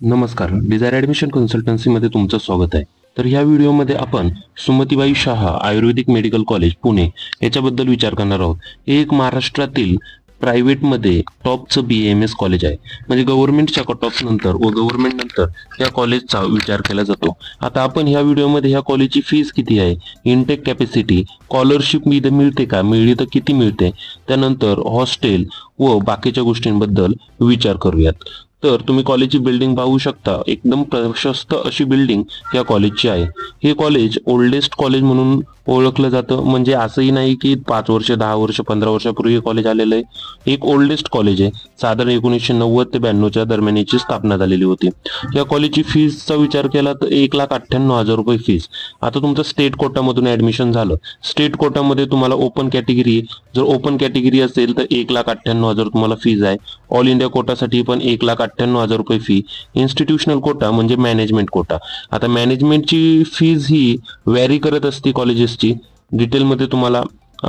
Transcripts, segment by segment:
नमस्कार, Dzire admission कन्सल्टन्सीमध्ये तुमचं स्वागत आहे. तर ह्या व्हिडिओमध्ये आपण सुमतीबाई शाह आयुर्वेदिक मेडिकल कॉलेज पुणे याच्याबद्दल विचार करणार आहोत. हे एक महाराष्ट्रातील प्रायव्हेटमध्ये टॉपचं BAMS कॉलेज आहे. म्हणजे गव्हर्नमेंटच्या कट ऑफ नंतर व गव्हर्नमेंट नंतर या कॉलेजचा विचार केला जातो. आता आपण ह्या व्हिडिओमध्ये ह्या कॉलेजची फीस किती आहे, इनटेक कॅपॅसिटी, स्कॉलरशिप मिळते का, मिळली तर किती मिळते, त्यानंतर हॉस्टेल व बाकीच्या गोष्टींबद्दल विचार करूयात. तर तुम्ही कॉलेजची बिल्डिंग पाहू शकता. एकदम प्रशस्त अशी बिल्डिंग या कॉलेजची आहे. हे कॉलेज ओल्डेस्ट कॉलेज म्हणून ओळखलं जातं. म्हणजे असंही नाही की 5 वर्ष 10 वर्ष 15 वर्षापूर्वी हे कॉलेज आलेलं आहे. एक ओल्डेस्ट कॉलेज आहे. साधारण 1990 ते 92च्या दरम्यान याची स्थापना झालेली होती. या कॉलेजची फीसचा विचार केला तर 1,98,000 रुपये फीस. आता तुमचं स्टेट कोटामधून ऍडमिशन झालं. स्टेट कोटामध्ये तुम्हाला ओपन कॅटेगरी, जर ओपन कॅटेगरी असेल तर 1,98,000 तुम्हाला फीज आहे. ऑल इंडिया कोटासाठी पण 1,98,000 रुपये फी. इन्स्टिट्यूशनल कोटा म्हणजे मॅनेजमेंट कोटा. आता मॅनेजमेंटची फीज ही व्हॅरी करत असते कॉलेजेसची. डिटेलमध्ये तुम्हाला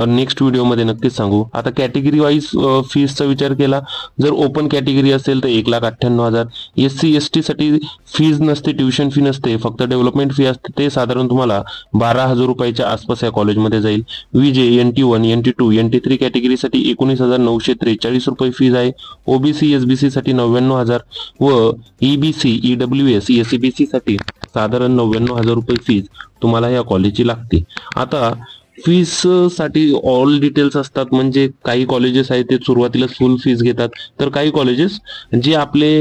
नेक्स्ट व्हिडिओमध्ये नक्कीच सांगू. आता कॅटेगरी वाईज फीसचा विचार केला, जर ओपन कॅटेगरी असेल तर 1,98,000. SC ST साठी फीज नसते, ट्युशन फी नसते, फक्त डेव्हलपमेंट फी असते. ते साधारण तुम्हाला 12,000 रुपयाच्या आसपास या कॉलेजमध्ये जाईल. VJ NT1 NT2 NT3 कॅटेगरीसाठी 19,943 रुपये फीज आहे. OBC SBC साठी 99,000 व EBC EWS SCBC साठी साधारण 99,000 रुपये फीज तुम्हाला या कॉलेजची लागते. आता फीस साठी ऑल डिटेल्स असतात. म्हणजे काही कॉलेजेस आहेत ते सुरुवातीला फुल फीस घेतात, तर काही कॉलेजेस जे आपले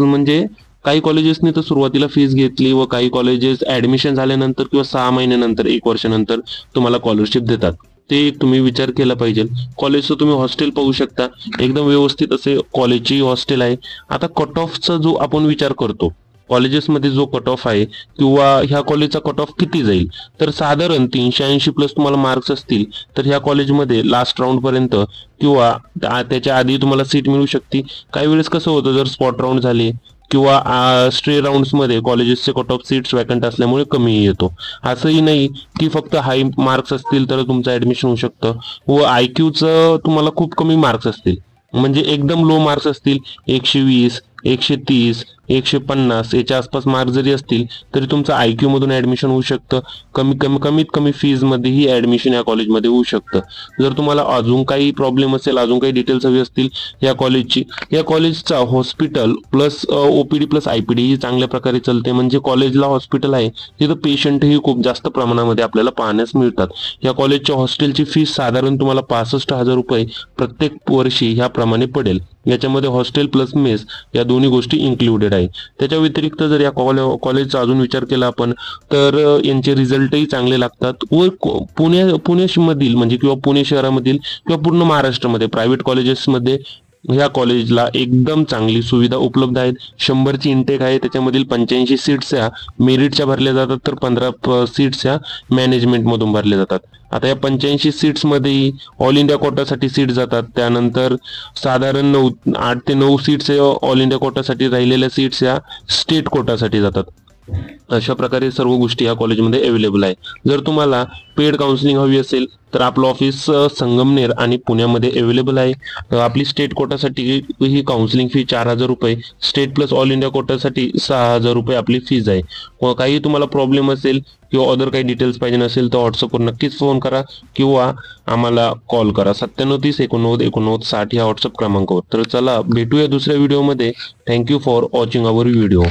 म्हणजे काही कॉलेजेसने तर सुरुवातीला फीस घेतली व काही कॉलेजेस ऍडमिशन झाल्यानंतर किंवा 6 महिन्यानंतर 1 वर्षानंतर तुम्हाला स्कॉलरशिप देतात. ते तुम्ही विचार केला पाहिजे. कॉलेजचं तुम्ही हॉस्टेल पाहू शकता. एकदम व्यवस्थित असे कॉलेजची हॉस्टेल आहे. आता कट ऑफचा जो आपण विचार करतो, कॉलेजेसमध्ये जो कट ऑफ आहे किंवा ह्या कॉलेजचा कट ऑफ किती जाईल, तर साधारण 380 प्लस तुम्हाला मार्क्स असतील तर ह्या कॉलेजमध्ये लास्ट राऊंड पर्यंत किंवा त्याच्या आधी तुम्हाला सीट मिळू शकते. काही वेळेस कसं होतं, जर स्पॉट राऊंड झाले किंवा स्ट्रे राऊंड्समध्ये कॉलेजेसचे कट ऑफ सीट्स वॅकंट असल्यामुळे कमी येतो. असंही नाही की फक्त हाय मार्क्स असतील तर तुमचं ऍडमिशन होऊ शकतं व IQचं तुम्हाला खूप कमी मार्क्स असतील, म्हणजे एकदम लो मार्क्स असतील, 120 130 150 याच्या आसपास मार्क्स जरी असतील तरी तुमचं IQ मधून ऍडमिशन होऊ शकतं. कमीत कमी फीज मध्येही ऍडमिशन या कॉलेजमध्ये होऊ शकतं. जर तुम्हाला अजून काही प्रॉब्लेम असेल, अजून काही डिटेल्स हवी असतील या कॉलेजचा hospital plus OPD plus IPD ही चांगल्या प्रकारे चालते. म्हणजे कॉलेजला हॉस्पिटल आहे तिथं पेशंटही खूप जास्त प्रमाणामध्ये आपल्याला पाहण्यास मिळतात. या कॉलेजच्या हॉस्टेलची फीस साधारण तुम्हाला 65,000 रुपये प्रत्येक वर्षी ह्याप्रमाणे पडेल. याच्यामध्ये हॉस्टेल प्लस मेस या दोन्ही गोष्टी इन्क्लुडेड आहे. त्याच्या व्यतिरिक्त जर या कॉलेजचा अजून विचार केला आपण तर यांचे रिझल्टही चांगले लागतात व पुण्यामधील म्हणजे किंवा पुणे शहरामधील किंवा पूर्ण महाराष्ट्रामध्ये प्रायव्हेट कॉलेजेसमध्ये ह्या कॉलेजला एकदम चांगली सुविधा उपलब्ध आहेत. 100ची इंटेक आहे. त्याच्यामधील 85 सीट्स ह्या मेरिटच्या भरल्या जातात तर 15 सीट्स ह्या मॅनेजमेंट मधून भरल्या जातात. आता या 85 सीट्स मध्ये ऑल इंडिया कोटासाठी सीट जातात. त्यानंतर साधारण 8 ते 9 सीट्स ऑल इंडिया कोटासाठी, राहिलेल्या सीट्स या स्टेट कोटासाठी जातात. अशा प्रकारे सर्व गोष्टी या कॉलेजमध्ये अवेलेबल आहे. जर तुम्हाला पेड काउन्सिलिंग हवी असेल तर आपलं ऑफिस संगमनेर आणि पुण्यामध्ये अवेलेबल आहे. आपली स्टेट कोटासाठी ही काउन्सिलिंग फी 4,000 रुपये, स्टेट प्लस ऑल इंडिया कोटासाठी 6,000 रुपये आपली फीज आहे. काही तुम्हाला प्रॉब्लेम असेल किंवा अदर काही डिटेल्स पाहिजे नसेल तर व्हॉट्सअपवर नक्कीच फोन करा किंवा आम्हाला कॉल करा. 9730 89 89 60 या व्हॉट्सअप क्रमांकावर. तर चला भेटूया दुसऱ्या व्हिडिओमध्ये. Thank you for watching our video.